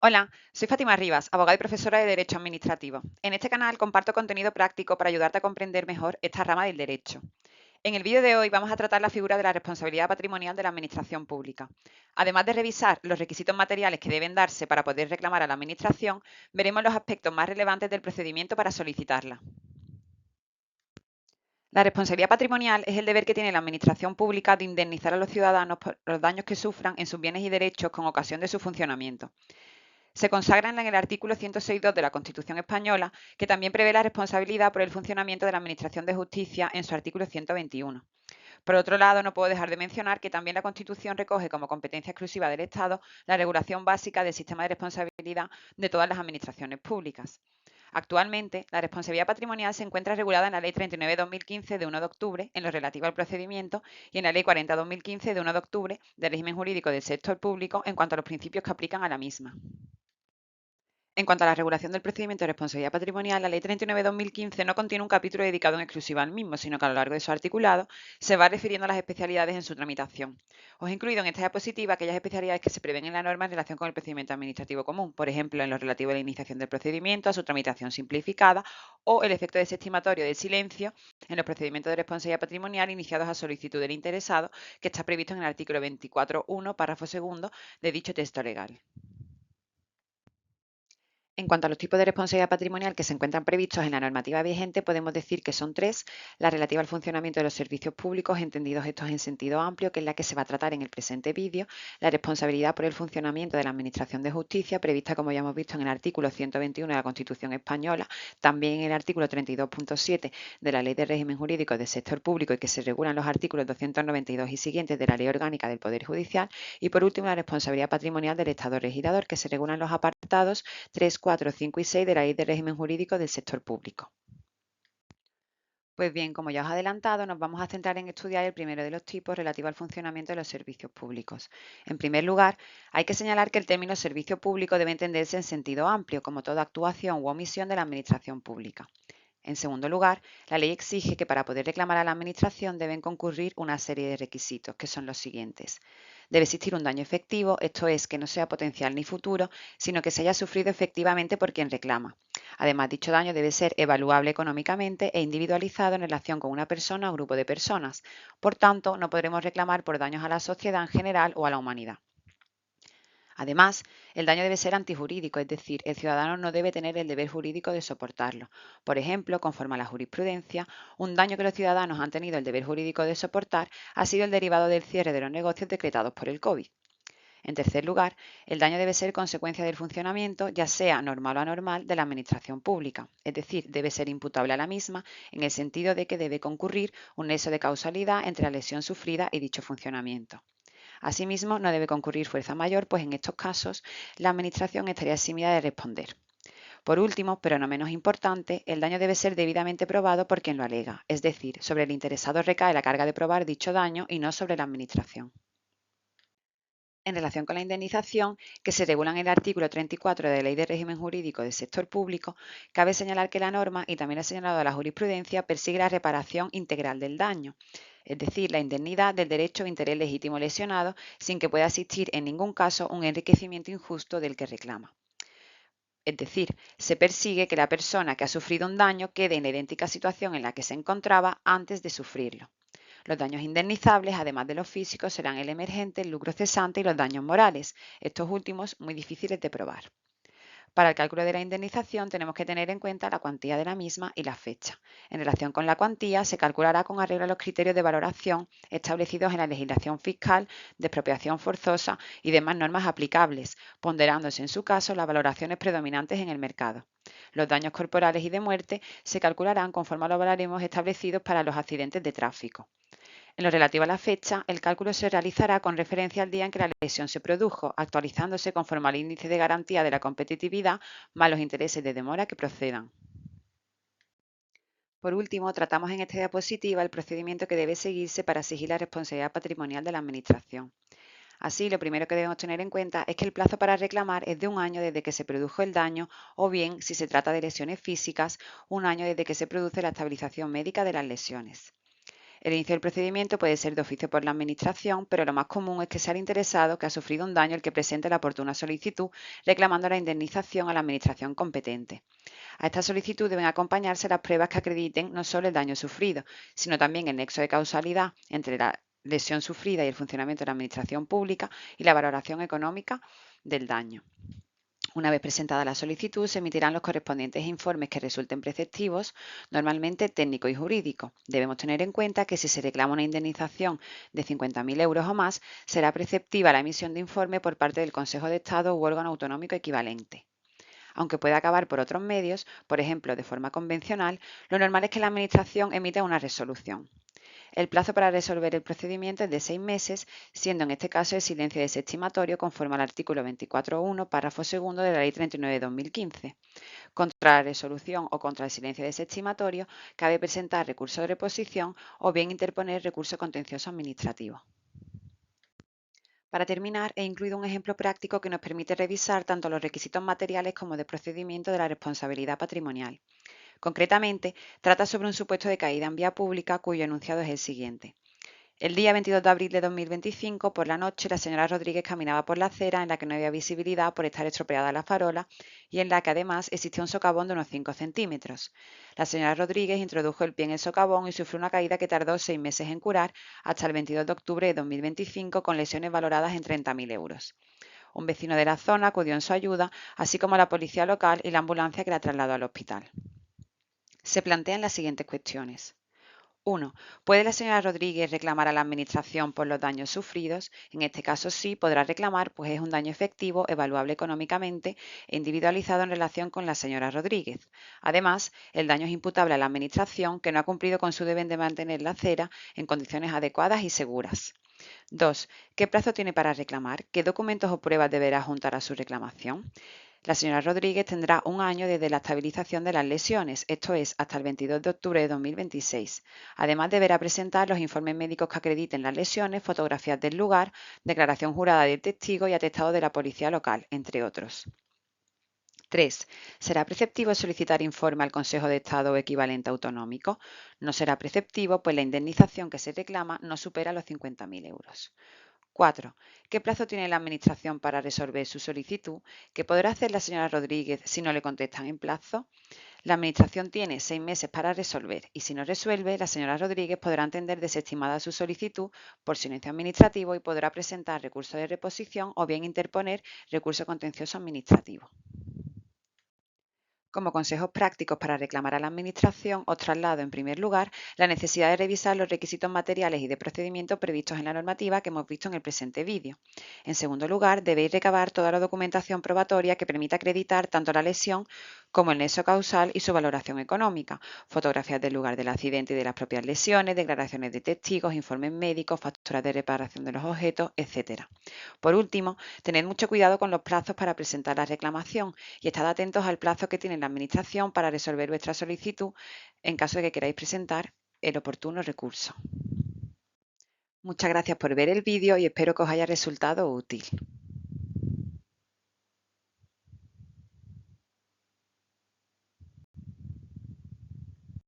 Hola, soy Fátima Rivas, abogada y profesora de Derecho Administrativo. En este canal comparto contenido práctico para ayudarte a comprender mejor esta rama del derecho. En el vídeo de hoy vamos a tratar la figura de la responsabilidad patrimonial de la Administración Pública. Además de revisar los requisitos materiales que deben darse para poder reclamar a la Administración, veremos los aspectos más relevantes del procedimiento para solicitarla. La responsabilidad patrimonial es el deber que tiene la Administración Pública de indemnizar a los ciudadanos por los daños que sufran en sus bienes y derechos con ocasión de su funcionamiento. Se consagran en el artículo 106.2 de la Constitución española, que también prevé la responsabilidad por el funcionamiento de la Administración de Justicia en su artículo 121. Por otro lado, no puedo dejar de mencionar que también la Constitución recoge como competencia exclusiva del Estado la regulación básica del sistema de responsabilidad de todas las administraciones públicas. Actualmente, la responsabilidad patrimonial se encuentra regulada en la Ley 39/2015 de 1 de octubre en lo relativo al procedimiento y en la Ley 40/2015 de 1 de octubre del régimen jurídico del sector público en cuanto a los principios que aplican a la misma. En cuanto a la regulación del procedimiento de responsabilidad patrimonial, la Ley 39/2015 no contiene un capítulo dedicado en exclusiva al mismo, sino que a lo largo de su articulado se va refiriendo a las especialidades en su tramitación. Os he incluido en esta diapositiva aquellas especialidades que se prevén en la norma en relación con el procedimiento administrativo común, por ejemplo, en lo relativo a la iniciación del procedimiento, a su tramitación simplificada o el efecto desestimatorio del silencio en los procedimientos de responsabilidad patrimonial iniciados a solicitud del interesado, que está previsto en el artículo 24.1, párrafo segundo de dicho texto legal. En cuanto a los tipos de responsabilidad patrimonial que se encuentran previstos en la normativa vigente, podemos decir que son tres: la relativa al funcionamiento de los servicios públicos, entendidos estos en sentido amplio, que es la que se va a tratar en el presente vídeo; la responsabilidad por el funcionamiento de la Administración de Justicia, prevista, como ya hemos visto, en el artículo 121 de la Constitución española, también en el artículo 32.7 de la Ley de Régimen Jurídico del Sector Público y que se regulan los artículos 292 y siguientes de la Ley Orgánica del Poder Judicial; y por último, la responsabilidad patrimonial del Estado regidor, que se regulan los apartados 3, 4, 5 y 6 de la Ley de Régimen Jurídico del Sector Público. Pues bien, como ya os he adelantado, nos vamos a centrar en estudiar el primero de los tipos relativo al funcionamiento de los servicios públicos. En primer lugar, hay que señalar que el término servicio público debe entenderse en sentido amplio, como toda actuación u omisión de la administración pública. En segundo lugar, la ley exige que para poder reclamar a la Administración deben concurrir una serie de requisitos, que son los siguientes. Debe existir un daño efectivo, esto es, que no sea potencial ni futuro, sino que se haya sufrido efectivamente por quien reclama. Además, dicho daño debe ser evaluable económicamente e individualizado en relación con una persona o grupo de personas. Por tanto, no podremos reclamar por daños a la sociedad en general o a la humanidad. Además, el daño debe ser antijurídico, es decir, el ciudadano no debe tener el deber jurídico de soportarlo. Por ejemplo, conforme a la jurisprudencia, un daño que los ciudadanos han tenido el deber jurídico de soportar ha sido el derivado del cierre de los negocios decretados por el COVID. En tercer lugar, el daño debe ser consecuencia del funcionamiento, ya sea normal o anormal, de la administración pública, es decir, debe ser imputable a la misma en el sentido de que debe concurrir un nexo de causalidad entre la lesión sufrida y dicho funcionamiento. Asimismo, no debe concurrir fuerza mayor, pues en estos casos la Administración estaría eximida de responder. Por último, pero no menos importante, el daño debe ser debidamente probado por quien lo alega, es decir, sobre el interesado recae la carga de probar dicho daño y no sobre la Administración. En relación con la indemnización, que se regula en el artículo 34 de la Ley de Régimen Jurídico del Sector Público, cabe señalar que la norma, y también ha señalado la jurisprudencia, persigue la reparación integral del daño, es decir, la indemnidad del derecho o interés legítimo lesionado, sin que pueda existir en ningún caso un enriquecimiento injusto del que reclama. Es decir, se persigue que la persona que ha sufrido un daño quede en la idéntica situación en la que se encontraba antes de sufrirlo. Los daños indemnizables, además de los físicos, serán el emergente, el lucro cesante y los daños morales, estos últimos muy difíciles de probar. Para el cálculo de la indemnización tenemos que tener en cuenta la cuantía de la misma y la fecha. En relación con la cuantía, se calculará con arreglo a los criterios de valoración establecidos en la legislación fiscal de expropiación forzosa y demás normas aplicables, ponderándose en su caso las valoraciones predominantes en el mercado. Los daños corporales y de muerte se calcularán conforme a los baremos establecidos para los accidentes de tráfico. En lo relativo a la fecha, el cálculo se realizará con referencia al día en que la lesión se produjo, actualizándose conforme al índice de garantía de la competitividad más los intereses de demora que procedan. Por último, tratamos en esta diapositiva el procedimiento que debe seguirse para exigir la responsabilidad patrimonial de la Administración. Así, lo primero que debemos tener en cuenta es que el plazo para reclamar es de un año desde que se produjo el daño o bien, si se trata de lesiones físicas, un año desde que se produce la estabilización médica de las lesiones. El inicio del procedimiento puede ser de oficio por la Administración, pero lo más común es que sea el interesado que ha sufrido un daño el que presente la oportuna solicitud reclamando la indemnización a la Administración competente. A esta solicitud deben acompañarse las pruebas que acrediten no solo el daño sufrido, sino también el nexo de causalidad entre la lesión sufrida y el funcionamiento de la Administración pública y la valoración económica del daño. Una vez presentada la solicitud, se emitirán los correspondientes informes que resulten preceptivos, normalmente técnicos y jurídicos. Debemos tener en cuenta que si se reclama una indemnización de 50.000 euros o más, será preceptiva la emisión de informe por parte del Consejo de Estado u órgano autonómico equivalente. Aunque pueda acabar por otros medios, por ejemplo de forma convencional, lo normal es que la Administración emita una resolución. El plazo para resolver el procedimiento es de 6 meses, siendo en este caso el silencio desestimatorio conforme al artículo 24.1, párrafo segundo de la Ley 39 de 2015. Contra la resolución o contra el silencio desestimatorio, cabe presentar recurso de reposición o bien interponer recurso contencioso administrativo. Para terminar, he incluido un ejemplo práctico que nos permite revisar tanto los requisitos materiales como de procedimiento de la responsabilidad patrimonial. Concretamente, trata sobre un supuesto de caída en vía pública cuyo enunciado es el siguiente. El día 22 de abril de 2025, por la noche, la señora Rodríguez caminaba por la acera en la que no había visibilidad por estar estropeada la farola y en la que además existía un socavón de unos 5 centímetros. La señora Rodríguez introdujo el pie en el socavón y sufrió una caída que tardó 6 meses en curar hasta el 22 de octubre de 2025 con lesiones valoradas en 30.000 euros. Un vecino de la zona acudió en su ayuda, así como la policía local y la ambulancia que la trasladó al hospital. Se plantean las siguientes cuestiones. 1. ¿Puede la señora Rodríguez reclamar a la Administración por los daños sufridos? En este caso sí, podrá reclamar, pues es un daño efectivo, evaluable económicamente e individualizado en relación con la señora Rodríguez. Además, el daño es imputable a la Administración, que no ha cumplido con su deber de mantener la acera en condiciones adecuadas y seguras. 2. ¿Qué plazo tiene para reclamar? ¿Qué documentos o pruebas deberá juntar a su reclamación? La señora Rodríguez tendrá un año desde la estabilización de las lesiones, esto es, hasta el 22 de octubre de 2026. Además, deberá presentar los informes médicos que acrediten las lesiones, fotografías del lugar, declaración jurada del testigo y atestado de la policía local, entre otros. 3. ¿Será preceptivo solicitar informe al Consejo de Estado o equivalente autonómico? No será preceptivo, pues la indemnización que se reclama no supera los 50.000 euros. 4. ¿Qué plazo tiene la Administración para resolver su solicitud? ¿Qué podrá hacer la señora Rodríguez si no le contestan en plazo? La Administración tiene 6 meses para resolver y si no resuelve, la señora Rodríguez podrá entender desestimada su solicitud por silencio administrativo y podrá presentar recurso de reposición o bien interponer recurso contencioso administrativo. Como consejos prácticos para reclamar a la Administración, os traslado, en primer lugar, la necesidad de revisar los requisitos materiales y de procedimiento previstos en la normativa que hemos visto en el presente vídeo. En segundo lugar, debéis recabar toda la documentación probatoria que permita acreditar tanto la lesión como el nexo causal y su valoración económica, fotografías del lugar del accidente y de las propias lesiones, declaraciones de testigos, informes médicos, facturas de reparación de los objetos, etc. Por último, tened mucho cuidado con los plazos para presentar la reclamación y estad atentos al plazo que tiene la Administración para resolver vuestra solicitud en caso de que queráis presentar el oportuno recurso. Muchas gracias por ver el vídeo y espero que os haya resultado útil.